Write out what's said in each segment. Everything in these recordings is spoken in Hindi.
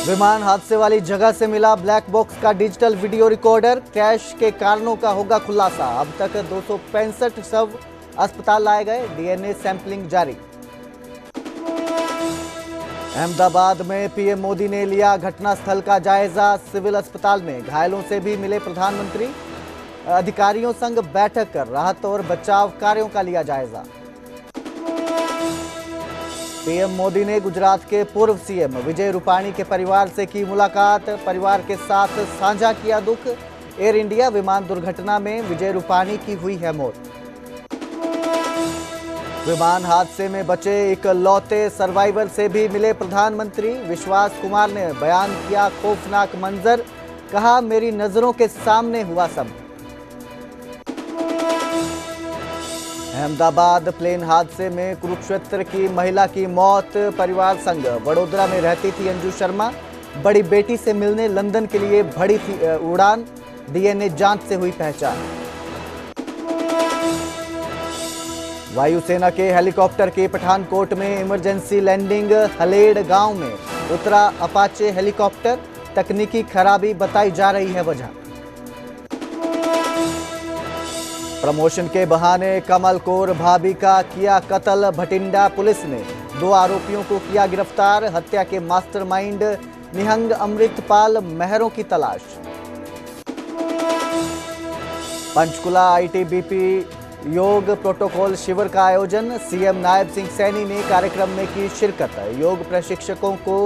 विमान हादसे वाली जगह से मिला ब्लैक बॉक्स का डिजिटल वीडियो रिकॉर्डर। क्रैश के कारणों का होगा खुलासा। अब तक 265 शव अस्पताल लाए गए। डीएनए सैंपलिंग जारी। अहमदाबाद में पीएम मोदी ने लिया घटनास्थल का जायजा। सिविल अस्पताल में घायलों से भी मिले प्रधानमंत्री। अधिकारियों संग बैठक कर राहत और बचाव कार्यों का लिया जायजा। पीएम मोदी ने गुजरात के पूर्व सीएम विजय रूपाणी के परिवार से की मुलाकात। परिवार के साथ साझा किया दुख। एयर इंडिया विमान दुर्घटना में विजय रूपाणी की हुई है मौत। विमान हादसे में बचे इकलौते सर्वाइवर से भी मिले प्रधानमंत्री। विश्वास कुमार ने बयान किया खौफनाक मंजर। कहा, मेरी नजरों के सामने हुआ सब। अहमदाबाद प्लेन हादसे में कुरुक्षेत्र की महिला की मौत। परिवार संग वडोदरा में रहती थी अंजू शर्मा। बड़ी बेटी से मिलने लंदन के लिए भरी थी उड़ान। डीएनए जांच से हुई पहचान। वायुसेना के हेलीकॉप्टर की पठानकोट में इमरजेंसी लैंडिंग। हलेड़ गांव में उतरा अपाचे हेलीकॉप्टर। तकनीकी खराबी बताई जा रही है वजह। प्रमोशन के बहाने कमल कौर भाभी का किया कत्ल। भटिंडा पुलिस ने 2 आरोपियों को किया गिरफ्तार। हत्या के मास्टरमाइंड निहंग अमृतपाल मेहरों की तलाश। पंचकुला आईटीबीपी योग प्रोटोकॉल शिविर का आयोजन। सीएम नायब सिंह सैनी ने कार्यक्रम में की शिरकत। योग प्रशिक्षकों को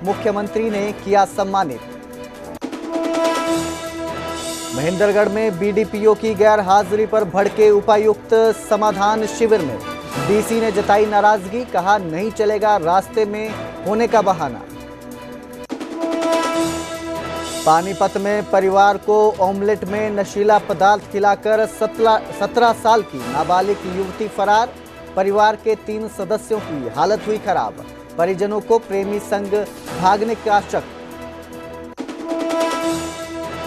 मुख्यमंत्री ने किया सम्मानित। महेंद्रगढ़ में बीडीपीओ की गैर हाजिरी पर भड़के उपायुक्त। समाधान शिविर में डीसी ने जताई नाराजगी। कहा, नहीं चलेगा रास्ते में होने का बहाना। पानीपत में परिवार को ऑमलेट में नशीला पदार्थ खिलाकर 17 साल की नाबालिग युवती फरार। परिवार के 3 सदस्यों की हालत हुई खराब। परिजनों को प्रेमी संग भागने का शक।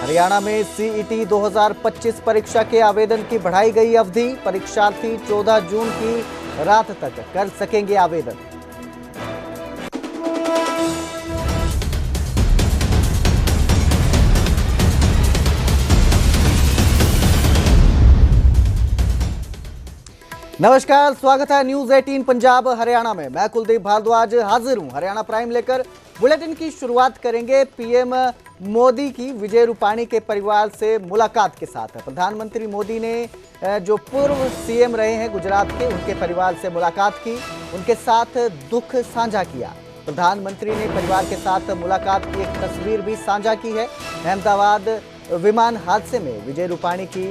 हरियाणा में सीईटी 2025 परीक्षा के आवेदन की बढ़ाई गई अवधि। परीक्षार्थी 14 जून की रात तक कर सकेंगे आवेदन। नमस्कार, स्वागत है न्यूज 18 पंजाब हरियाणा में। मैं कुलदीप भारद्वाज हाजिर हूं हरियाणा प्राइम लेकर। बुलेटिन की शुरुआत करेंगे पीएम मोदी की विजय रूपाणी के परिवार से मुलाकात के साथ। प्रधानमंत्री मोदी ने जो पूर्व सीएम रहे हैं गुजरात के, उनके परिवार से मुलाकात की। उनके साथ दुख साझा किया। प्रधानमंत्री ने परिवार के साथ मुलाकात की एक तस्वीर भी साझा की है। अहमदाबाद विमान हादसे में विजय रूपाणी की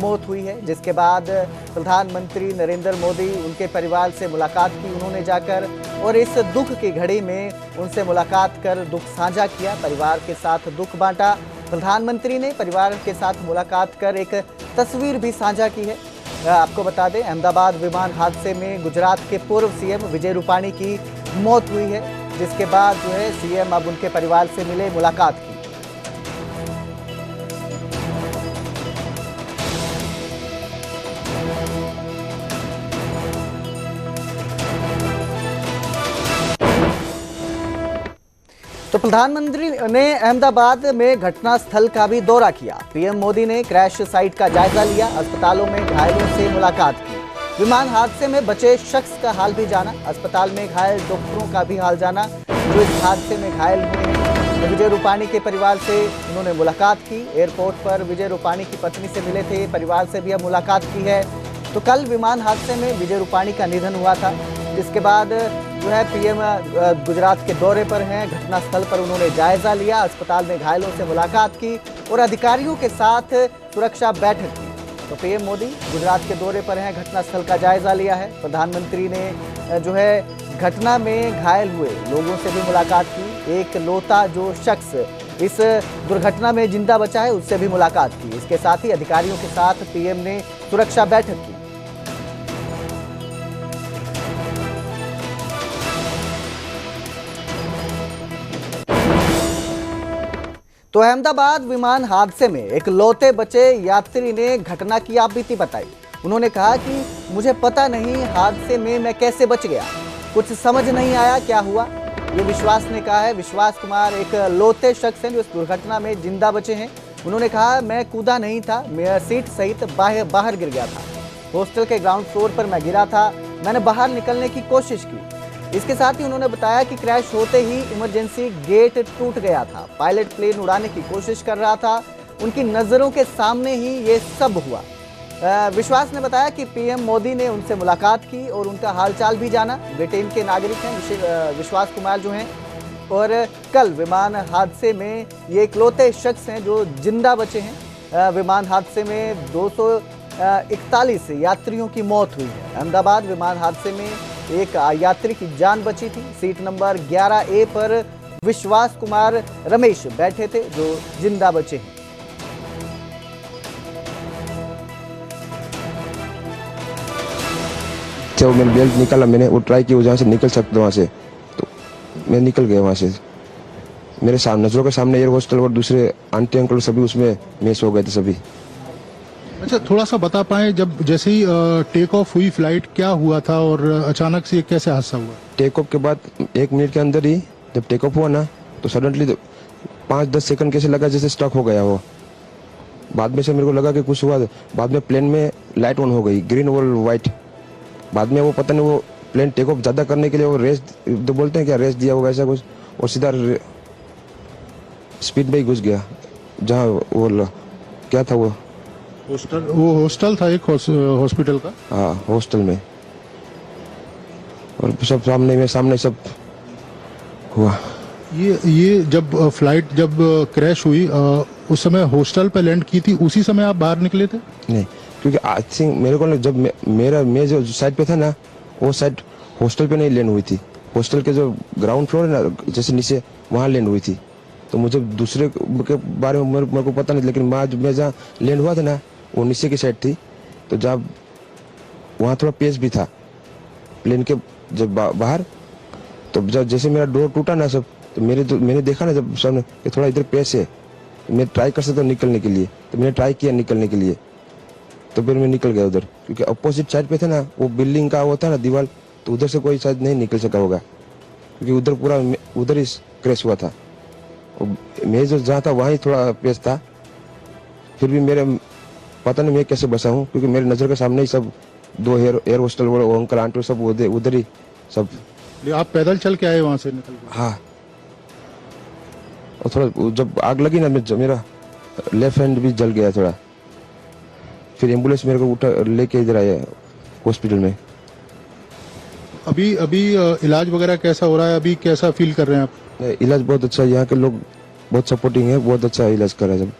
मौत हुई है, जिसके बाद प्रधानमंत्री नरेंद्र मोदी उनके परिवार से मुलाकात की उन्होंने जाकर, और इस दुख की घड़ी में उनसे मुलाकात कर दुख साझा किया। परिवार के साथ दुख बांटा। प्रधानमंत्री ने परिवार के साथ मुलाकात कर एक तस्वीर भी साझा की है। आपको बता दें, अहमदाबाद विमान हादसे में गुजरात के पूर्व सीएम विजय रूपाणी की मौत हुई है, जिसके बाद जो है सीएम अब उनके परिवार से मिले, मुलाकात की। तो प्रधानमंत्री ने अहमदाबाद में घटनास्थल का भी दौरा किया। पीएम मोदी ने क्रैश साइट का जायजा लिया। अस्पतालों में घायलों से मुलाकात की। विमान हादसे में बचे शख्स का हाल भी जाना। अस्पताल में घायल डॉक्टरों का भी हाल जाना जो इस हादसे में घायल हुए हैं। विजय रूपाणी के परिवार से उन्होंने मुलाकात की। एयरपोर्ट पर विजय रूपाणी की पत्नी से मिले थे। परिवार से भी अब मुलाकात की है। तो कल विमान हादसे में विजय रूपाणी का निधन हुआ था, जिसके बाद जो है पीएम गुजरात के दौरे पर हैं। घटनास्थल पर उन्होंने जायजा लिया। अस्पताल में घायलों से मुलाकात की और अधिकारियों के साथ सुरक्षा बैठक की। तो पीएम मोदी गुजरात के दौरे पर हैं, घटनास्थल का जायजा लिया है। प्रधानमंत्री ने जो है घटना में घायल हुए लोगों से भी मुलाकात की। एक लौता जो शख्स इस दुर्घटना में जिंदा बचा है, उससे भी मुलाकात की। इसके साथ ही अधिकारियों के साथ पीएम ने सुरक्षा बैठक की। तो अहमदाबाद विमान हादसे में एक लौते बचे यात्री ने घटना की आप बीती बताई। उन्होंने कहा कि मुझे पता नहीं हादसे में मैं कैसे बच गया, कुछ समझ नहीं आया क्या हुआ। ये विश्वास ने कहा है। विश्वास कुमार एक लौते शख्स हैं जो इस दुर्घटना में जिंदा बचे हैं। उन्होंने कहा, मैं कूदा नहीं था, मेरा सीट सहित बाहर गिर गया था। हॉस्टल के ग्राउंड फ्लोर पर मैं गिरा था, मैंने बाहर निकलने की कोशिश की। इसके साथ ही उन्होंने बताया कि क्रैश होते ही इमरजेंसी गेट टूट गया था। पायलट प्लेन उड़ाने की कोशिश कर रहा था, उनकी नजरों के सामने ही ये सब हुआ। विश्वास ने बताया कि पीएम मोदी ने उनसे मुलाकात की और उनका हालचाल भी जाना। ब्रिटेन के नागरिक हैं विश्वास कुमार जो हैं, और कल विमान हादसे में ये इकलौते शख्स हैं जो जिंदा बचे हैं। विमान हादसे में 241 यात्रियों की मौत हुई है। अहमदाबाद विमान हादसे में एक यात्री की जान बची थी। सीट नंबर 11A पर विश्वास कुमार रमेश बैठे थे जो जिंदा बचे हैं। जब मैंने बेल्ट निकाला, मैंने वो ट्राई किया जहाँ से निकल सकता वहाँ से, तो मैं निकल गया वहाँ से। मेरे सामने नजरों के सामने एयर होस्टल और दूसरे आंटी अंकल सभी उसमें मिस हो गए थे सभी। अच्छा, थोड़ा सा बता पाए, जब जैसे ही टेक ऑफ हुई फ्लाइट, क्या हुआ था और अचानक से कैसे हादसा हुआ? टेक ऑफ के बाद 1 मिनट के अंदर ही जब टेक ऑफ हुआ ना, तो सडनली 5-10 सेकंड कैसे लगा जैसे स्टक हो गया वो। बाद में से मेरे को लगा कि कुछ हुआ। बाद में प्लेन में लाइट ऑन हो गई, ग्रीन और व्हाइट। बाद में वो पता नहीं वो प्लेन टेक ऑफ ज्यादा करने के लिए वो रेस तो बोलते हैं क्या, रेस दिया होगा ऐसा कुछ, और सीधा स्पीड में ही घुस गया जहाँ वो क्या था वो हॉस्टल था, एक हॉस्पिटल का। हाँ, हॉस्टल में। और सब सामने सब हुआ। ये जब फ्लाइट जब क्रैश हुई, उस समय हॉस्टल पे लैंड की थी, उसी समय आप बाहर निकले थे? नहीं, क्योंकि आई थिंक मेरे को जब मैं जो साइड पे था ना, वो साइड हॉस्टल पे नहीं लैंड हुई थी। हॉस्टल के जो ग्राउंड फ्लोर है ना, जैसे नीचे, वहाँ लैंड हुई थी। तो मुझे दूसरे के बारे में मेरे को पता नहीं, लेकिन मैं जहाँ लैंड हुआ था ना, वो नीचे की साइड थी। तो जब वहाँ थोड़ा पेस भी था प्लेन के जब बाहर, तो जब जैसे मेरा डोर टूटा ना सब, तो मैंने देखा ना जब सामने कि थोड़ा इधर पेस है, मैं ट्राई कर सकता हूँ निकलने के लिए। तो मैंने ट्राई किया निकलने के लिए, तो फिर मैं निकल गया उधर, क्योंकि अपोजिट साइड पे था ना वो बिल्डिंग का वो था ना दीवार, तो उधर से कोई शायद नहीं निकल सका होगा, क्योंकि उधर पूरा उधर ही क्रैश हुआ था। मैं जो जहाँ था वहाँ ही थोड़ा पेस था। फिर भी मेरे पता नहीं मैं कैसे बचा हूँ, क्योंकि मेरे नजर के सामने ही सब 2 एयर होस्टल वो अंकल आंटी सब उधर ही सब। आप पैदल चल के आए वहाँ से निकल के? हाँ, और थोड़ा जब आग लगी ना, मेरा लेफ्ट हैंड भी जल गया थोड़ा। फिर एम्बुलेंस मेरे को उठा लेके इधर आया हॉस्पिटल में। अभी इलाज वगैरह कैसा हो रहा है? अभी कैसा फील कर रहे हैं आप? इलाज बहुत अच्छा है, यहाँ के लोग बहुत सपोर्टिंग है, बहुत अच्छा इलाज कर रहे हैं सब।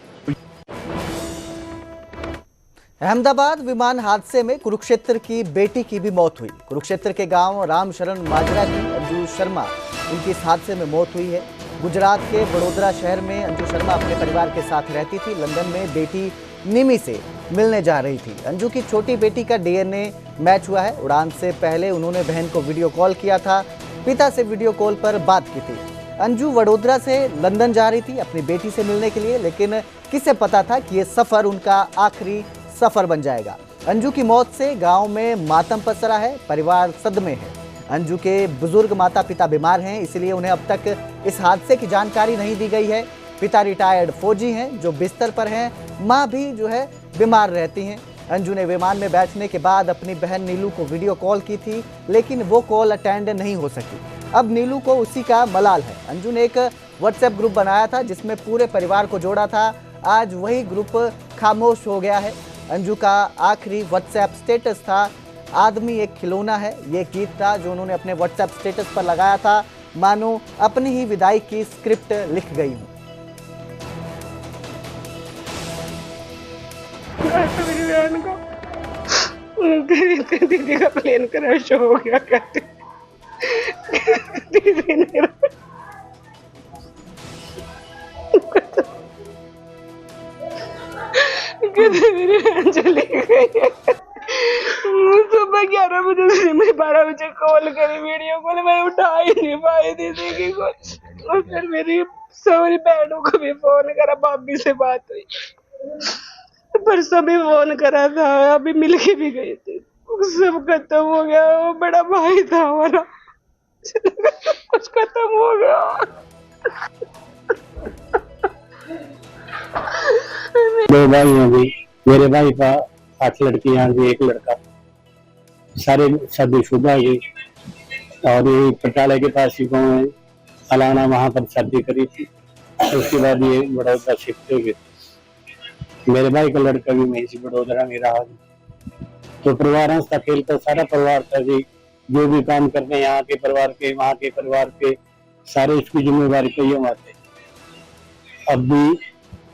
अहमदाबाद विमान हादसे में कुरुक्षेत्र की बेटी की भी मौत हुई। कुरुक्षेत्र के गांव रामशरण माजरा की अंजू शर्मा, उनकी इस हादसे में मौत हुई है। गुजरात के वडोदरा शहर में अंजू शर्मा अपने परिवार के साथ रहती थी। लंदन में बेटी निमी से मिलने जा रही थी। अंजू की छोटी बेटी का DNA मैच हुआ है। उड़ान से पहले उन्होंने बहन को वीडियो कॉल किया था, पिता से वीडियो कॉल पर बात की थी। अंजू वडोदरा से लंदन जा रही थी अपनी बेटी से मिलने के लिए, लेकिन किसे पता था कि ये सफर उनका आखिरी सफर बन जाएगा। अंजू की मौत से गांव में मातम पसरा है, परिवार सदमे है। अंजू के बुजुर्ग माता पिता बीमार हैं, इसलिए उन्हें अब तक इस हादसे की जानकारी नहीं दी गई है। पिता रिटायर्ड फौजी हैं जो बिस्तर पर हैं, माँ भी जो है बीमार रहती हैं। अंजू ने विमान में बैठने के बाद अपनी बहन नीलू को वीडियो कॉल की थी, लेकिन वो कॉल अटेंड नहीं हो सकी। अब नीलू को उसी का मलाल है। अंजू ने एक व्हाट्सएप ग्रुप बनाया था जिसमें पूरे परिवार को जोड़ा था। आज वही ग्रुप खामोश हो गया है। अंजू का आखिरी व्हाट्सएप स्टेटस था, आदमी एक खिलौना है। ये गीत था जो उन्होंने अपने व्हाट्सएप स्टेटस पर लगाया था, मानो अपनी ही विदाई की स्क्रिप्ट लिख गई हूँ। मेरी बहन को दीदी का प्लेन क्रैश हो गया, कहते दीदी ने मेरी बहन चली गई है। सुबह 11 बजे से मैं 12 बजे कॉल करी, वीडियो कॉल, मैं उठा ही नहीं पाई दीदी की कॉल। और फिर मेरी सारी बहनों को भी फोन करा, भाभी से बात हुई, परसों भी फोन करा था, अभी मिल के भी गई थी। सब खत्म हो गया। वो बड़ा भाई था हमारा, कुछ खत्म हो गया। दो भाई हैं भी, मेरे भाई का 8 लड़कियां भी, 1 लड़का, सारे शादीशुदा है। और ये पटाले के पास ही गाँव है अलाना, वहां पर शादी करी थी। उसके बाद ये बड़ौदा शिफ्ट हो गए। मेरे भाई का लड़का भी वहीं से बड़ौदा में रहा। तो परिवार हंसता खेलता सारा परिवार था जी, जो भी काम करते हैं यहाँ के परिवार के, वहाँ के परिवार के, सारे इसकी जिम्मेवारी पे हम आते। अब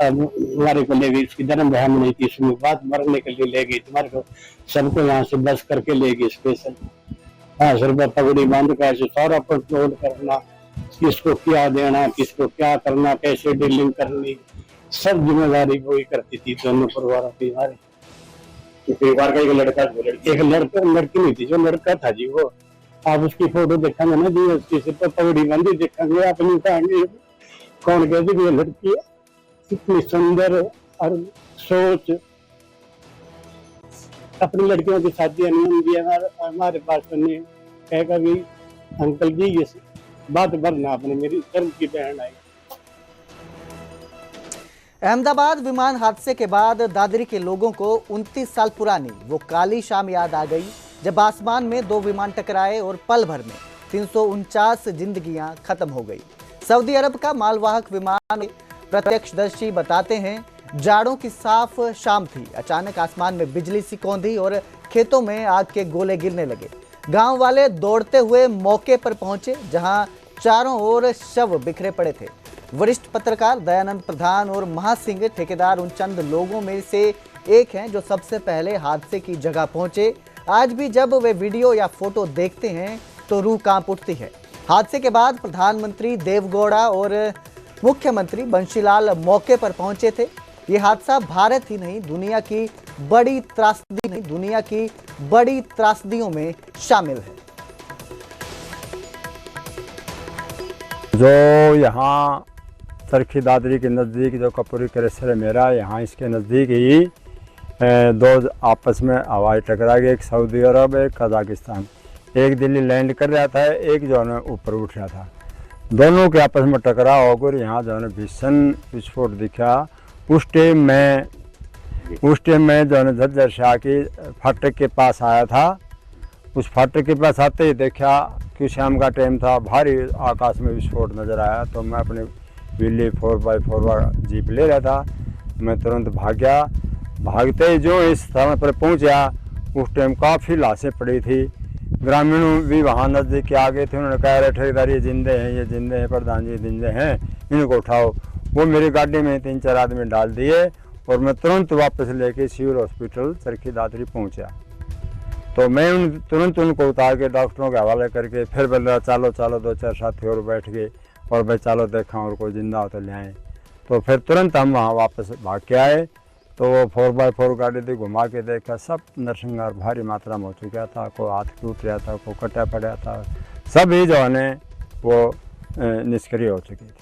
हमारे को ले गई, इसकी जन्म बहन नहीं थी, इसमें बात मरने के लिए ले गई। तुम्हारे को सबको यहाँ से बस करके ले गई स्पेशल। 5 रुपये पगड़ी बांध कर ऐसे सारा पर लोड करना, किसको क्या देना, किसको क्या करना, कैसे डीलिंग करनी, सब जिम्मेदारी वही करती थी दोनों परिवारों की। हमारे परिवार का एक लड़का लड़की नहीं थी, जो लड़का था जी वो, आप उसकी फोटो देखेंगे ना जी, उसकी सिर पर पगड़ी बंदी देखेंगे, आप नहीं कहेंगे कौन कहती ये लड़की है, इतनी सुंदर और सोच। अपनी लड़कियों की शादी नहीं होगी हमारे पास तो नहीं कहेगा भी अंकल जी ये बात भरना अपने, मेरी धर्म की बहन आई। अहमदाबाद विमान हादसे के बाद दादरी के लोगों को 29 साल पुरानी वो काली शाम याद आ गई जब आसमान में 2 विमान टकराए और पल भर में 349 जिंदगियां खत्म हो गई। सऊदी अरब का मालवाहक विमान, प्रत्यक्षदर्शी बताते हैं, जाड़ों की साफ शाम थी। अचानक आसमान में बिजली सी कौंधी और खेतों में आग के गोले गिरने लगे। गांव वाले दौड़ते हुए मौके पर पहुंचे जहां चारों ओर शव बिखरे पड़े थे। वरिष्ठ पत्रकार दयानंद प्रधान और महासिंह ठेकेदार उन चंद लोगों में से एक हैं जो सबसे पहले हादसे की जगह पहुंचे। आज भी जब वे वीडियो या फोटो देखते हैं तो रूह कांप उठती है। हादसे के बाद प्रधानमंत्री देवगौड़ा और मुख्यमंत्री बंशीलाल मौके पर पहुंचे थे। ये हादसा भारत ही नहीं दुनिया की बड़ी त्रासदियों में शामिल है। जो यहाँ चरखी दादरी के नज़दीक जो कपूरी क्रेशर है मेरा, यहाँ इसके नज़दीक ही 2 आपस में हवाई टकरा गए, एक सऊदी अरब एक कजाकिस्तान। एक दिल्ली लैंड कर रहा था, एक जो है ऊपर उठ रहा था। दोनों के आपस में टकराव होकर यहाँ जो है भीषण विस्फोट दिखा। उस टाइम में जो है झज्जर शाह की फाटक के पास आया था। उस फाटक के पास आते ही देखा कि शाम का टाइम था, भारी आकाश में विस्फोट नज़र आया। तो मैं अपने बिल्ली 4x4 जीप ले रहा था, मैं तुरंत भाग गया। भागते ही जो इस स्थान पर पहुंचा उस टाइम काफ़ी लाशें पड़ी थी। ग्रामीण भी वहाँ नज़दीक के आ गए थे। उन्होंने कहा, अरे ठेकेदार ये जिंदे हैं, प्रधान जी जिंदे हैं, इनको उठाओ। वो मेरी गाड़ी में 3-4 आदमी डाल दिए और मैं तुरंत वापस लेके सिविल हॉस्पिटल चरखी दादरी पहुँचा। तो मैं तुरंत उनको उतार के डॉक्टरों के हवाले करके फिर बोला चलो 2-4 साथी और बैठ गए और भाई चलो देखा और कोई जिंदा हो तो ले आए। तो फिर तुरंत हम वहाँ वापस भाग के आए। तो वो 4x4 गाड़ी थी, घुमा के देखा सब नरसंहार भारी मात्रा में हो चुका था। कोई हाथ टूट रहा था, कोई कटा पड़ा था, सभी जो है वो निष्क्रिय हो चुकी थी।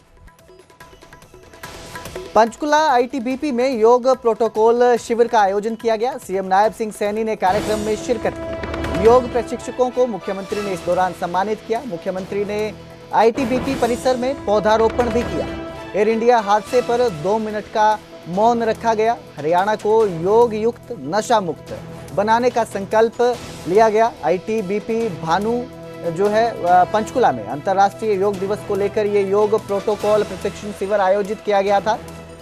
पंचकुला आईटीबीपी में योग प्रोटोकॉल शिविर का आयोजन किया गया। सीएम नायब सिंह सैनी ने कार्यक्रम में शिरकत की। योग प्रशिक्षकों को मुख्यमंत्री ने इस दौरान सम्मानित किया। मुख्यमंत्री ने आईटीबीपी परिसर में पौधारोपण भी किया। एयर इंडिया हादसे पर 2 मिनट का मौन रखा गया। हरियाणा को योग युक्त नशा मुक्त बनाने का संकल्प लिया गया। आईटीबीपी भानु जो है पंचकुला में अंतर्राष्ट्रीय योग दिवस को लेकर ये योग प्रोटोकॉल प्रशिक्षण शिविर आयोजित किया गया था।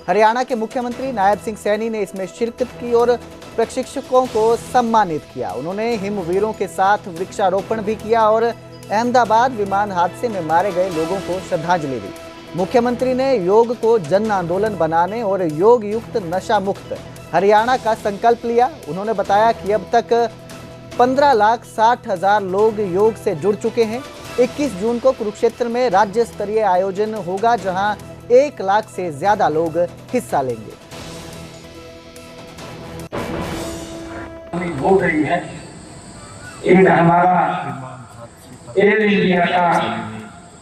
हरियाणा के मुख्यमंत्री नायब सिंह सैनी ने इसमें शिरकत की और प्रशिक्षकों को सम्मानित किया। उन्होंने हिमवीरों के साथ वृक्षारोपण भी किया और अहमदाबाद विमान हादसे में मारे गए लोगों को श्रद्धांजलि दी। मुख्यमंत्री ने योग को जन आंदोलन बनाने और योग युक्त नशा मुक्त हरियाणा का संकल्प लिया। उन्होंने बताया कि अब तक 15,60,000 लोग योग से जुड़ चुके हैं। 21 जून को कुरुक्षेत्र में राज्य स्तरीय आयोजन होगा जहां 1 लाख से ज्यादा लोग हिस्सा लेंगे। हो रही है एक हमारा एयर इंडिया का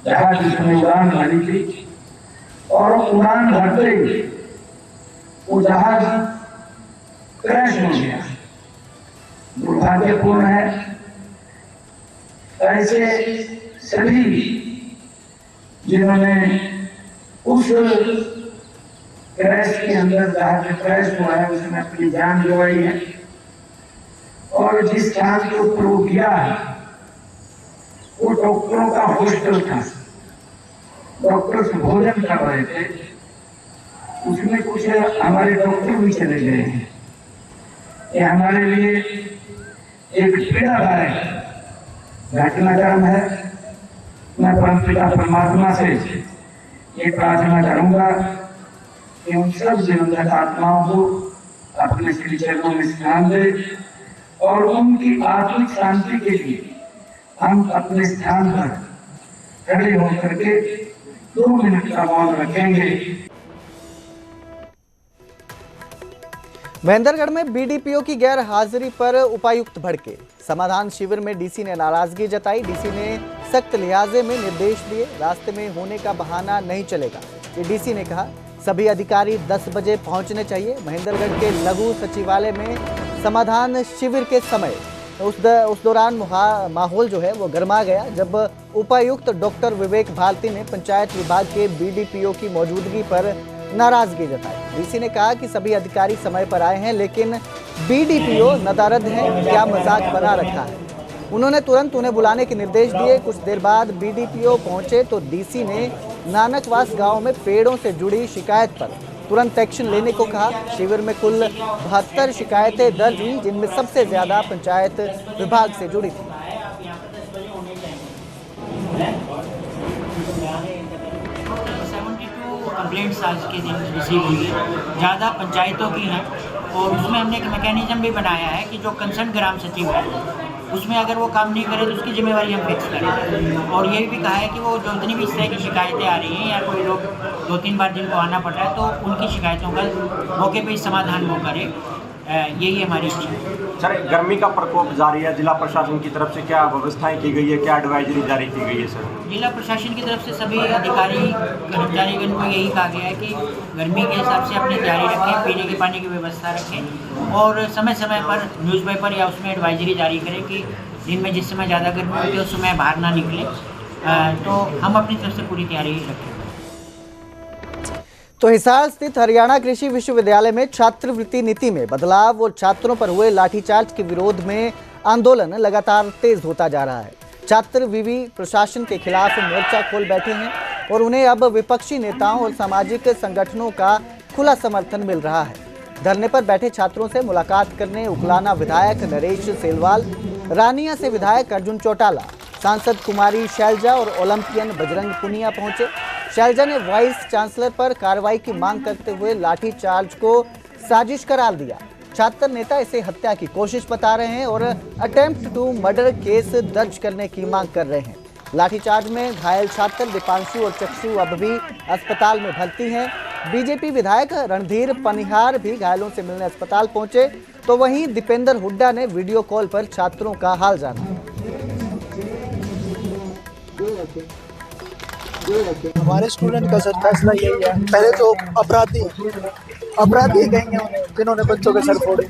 जहाज जिसमें उड़ान भरी थी और उड़ान भरते ही वो जहाज क्रैश हो गया। दुर्भाग्यपूर्ण है। ऐसे सभी जिन्होंने उस क्रैश के अंदर जहाँ पे क्रैश हुआ है उसमें अपनी जान गंवाई है, और जिस जान के ऊपर वो गिरा है वो डॉक्टरों का हॉस्टल था, डॉक्टर्स भोजन कर रहे थे, उसमें कुछ हमारे डॉक्टर भी चले गए हैं। ये हमारे लिए एक पीड़ादायक घटनाक्रम है। मैं परमपिता परमात्मा से ये प्रार्थना करूंगा कि उन सब दिवंगत आत्माओं को अपने श्री चरणों में स्थान दे, और उनकी आत्मिक शांति के लिए हम अपने स्थान पर खड़े होकर के 2 मिनट का मौन रखेंगे। महेंद्रगढ़ में बीडीपीओ की गैर हाजिरी पर उपायुक्त भड़के। समाधान शिविर में डीसी ने नाराजगी जताई। डीसी ने सख्त लिहाजे में निर्देश दिए, रास्ते में होने का बहाना नहीं चलेगा। ये डीसी ने कहा सभी अधिकारी 10 बजे पहुंचने चाहिए। महेंद्रगढ़ के लघु सचिवालय में समाधान शिविर के समय उस दौरान माहौल जो है वो गर्मा गया, जब उपायुक्त डॉक्टर विवेक भारती ने पंचायत विभाग के बीडीपीओ की मौजूदगी पर नाराजगी जताई। डीसी ने कहा कि सभी अधिकारी समय पर आए हैं, लेकिन बीडीपीओ नदारद हैं, क्या मजाक बना रखा है। उन्होंने तुरंत उन्हें बुलाने के निर्देश दिए। कुछ देर बाद बीडीपीओ पहुंचे तो डीसी ने नानकवास गांव में पेड़ों से जुड़ी शिकायत पर तुरंत एक्शन लेने को कहा। शिविर में कुल 72 शिकायतें दर्ज हुई, जिनमें सबसे ज्यादा पंचायत विभाग से जुड़ी थी। 72 कंप्लेंट्स आज के दिन रिसीव हुई है, ज़्यादा पंचायतों की हैं, और उसमें हमने एक मैकेनिज्म भी बनाया है कि जो कंसर्न ग्राम सचिव है उसमें अगर वो काम नहीं करे तो उसकी जिम्मेवारी हम फिक्स करें। और ये भी कहा है कि वो जो इतनी भी इस तरह की शिकायतें आ रही हैं या कोई लोग 2-3 बार जिनको आना पड़ रहा है तो उनकी शिकायतों का मौके पे समाधान वो करे, यही हमारी इच्छा है। सर, गर्मी का प्रकोप जारी है, जिला प्रशासन की तरफ से क्या व्यवस्थाएं की गई है, क्या एडवाइजरी जारी की गई है? सर, जिला प्रशासन की तरफ से सभी अधिकारी कर्मचारीगण को यही कहा गया है कि गर्मी के हिसाब से अपनी तैयारी रखें, पीने के पानी की व्यवस्था रखें, और समय समय पर न्यूज़पेपर या उसमें एडवाइजरी जारी करें कि दिन में जिस समय ज़्यादा गर्मी होती है उस समय बाहर ना निकले। तो हम अपनी तरफ से पूरी तैयारी रखें। तो हिसार स्थित हरियाणा कृषि विश्वविद्यालय में छात्रवृत्ति नीति में बदलाव और छात्रों पर हुए लाठीचार्ज के विरोध में आंदोलन लगातार तेज होता जा रहा है। छात्र विवि प्रशासन के खिलाफ मोर्चा खोल बैठे हैं और उन्हें अब विपक्षी नेताओं और सामाजिक संगठनों का खुला समर्थन मिल रहा है। धरने पर बैठे छात्रों से मुलाकात करने उकलाना विधायक नरेश सेलवाल, रानिया से विधायक अर्जुन चौटाला, सांसद कुमारी शैलजा और ओलंपियन बजरंग पुनिया पहुंचे। शैलजा ने वाइस चांसलर पर कार्रवाई की मांग करते हुए लाठीचार्ज को साजिश करार दिया। छात्र नेता इसे हत्या की कोशिश बता रहे हैं और अटेम्प्ट टू मर्डर केस दर्ज करने की मांग कर रहे हैं। लाठीचार्ज में घायल छात्र दीपांशु और चक्षु अब भी अस्पताल में भर्ती हैं। बीजेपी विधायक रणधीर पनिहार भी घायलों से मिलने अस्पताल पहुंचे, तो वहीं दीपेंद्र हुड्डा ने वीडियो कॉल पर छात्रों का हाल जाना। हमारे स्टूडेंट का सर फैसला यही है, पहले तो अपराधी कहेंगे उन्हें जिन्होंने बच्चों के सर फोड़े,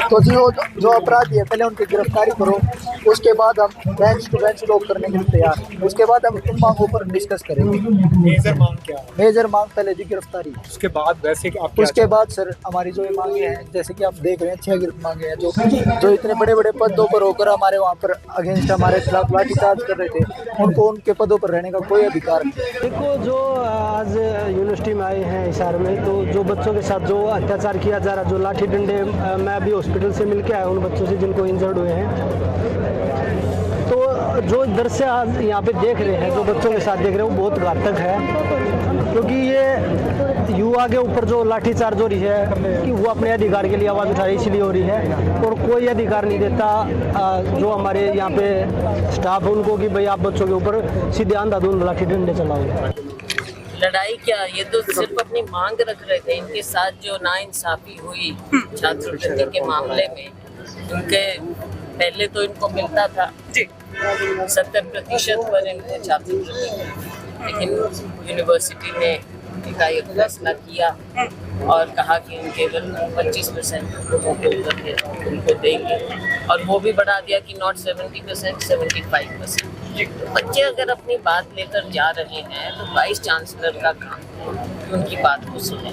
तो जो अपराधी है पहले उनकी गिरफ्तारी करो, उसके बाद हम बेंच टू बेंच रोक करने के लिए तैयार हैं। उसके बाद हम इन मांगों पर डिस्कस करेंगे। मेजर मांग क्या है? मेजर मांग पहले जी गिरफ्तारी, उसके बाद वैसे उसके बाद सर हमारी जो ये मांगे हैं, जैसे कि आप देख रहे हैं 6 मांगे हैं जो इतने बड़े बड़े पदों पर होकर हमारे वहाँ पर अगेंस्ट हमारे खिलाफ लाठीचार्ज कर रहे थे, उनको उनके पदों पर रहने का कोई अधिकार नहीं। देखो, जो आज यूनिवर्सिटी में आए हैं हिसार में, तो जो बच्चों के साथ जो अत्याचार किया जा रहा, जो लाठी डंडे, मैं अभी हॉस्पिटल से मिल के आया उन बच्चों से जिनको इंजर्ड हुए हैं, तो जो इधर से आज यहाँ पे देख रहे हैं, जो बच्चों के साथ देख रहे हैं, वो बहुत घातक है, क्योंकि ये युवा के ऊपर जो लाठीचार्ज हो रही है कि वो अपने अधिकार के लिए आवाज़ उठा रही, इसलिए हो रही है, और कोई अधिकार नहीं देता जो हमारे यहाँ पे स्टाफ है उनको कि भाई आप बच्चों के ऊपर सीधे अंधाधुंध लाठी डंडे चलाओ। लड़ाई क्या, ये तो सिर्फ अपनी मांग रख रहे थे। इनके साथ जो नाइंसाफी हुई छात्रवृत्ति के मामले में, उनके पहले तो इनको मिलता था 70% पर इनको छात्रवृत्ति, लेकिन यूनिवर्सिटी ने एक फैसला किया और कहा कि उन केवल 25% लोगों के ऊपर है उनको देंगे, और वो भी बढ़ा दिया कि नॉट 70%, 75%। बच्चे अगर अपनी बात लेकर जा रहे हैं तो वाइस चांसलर का काम है कि उनकी बात को सुने।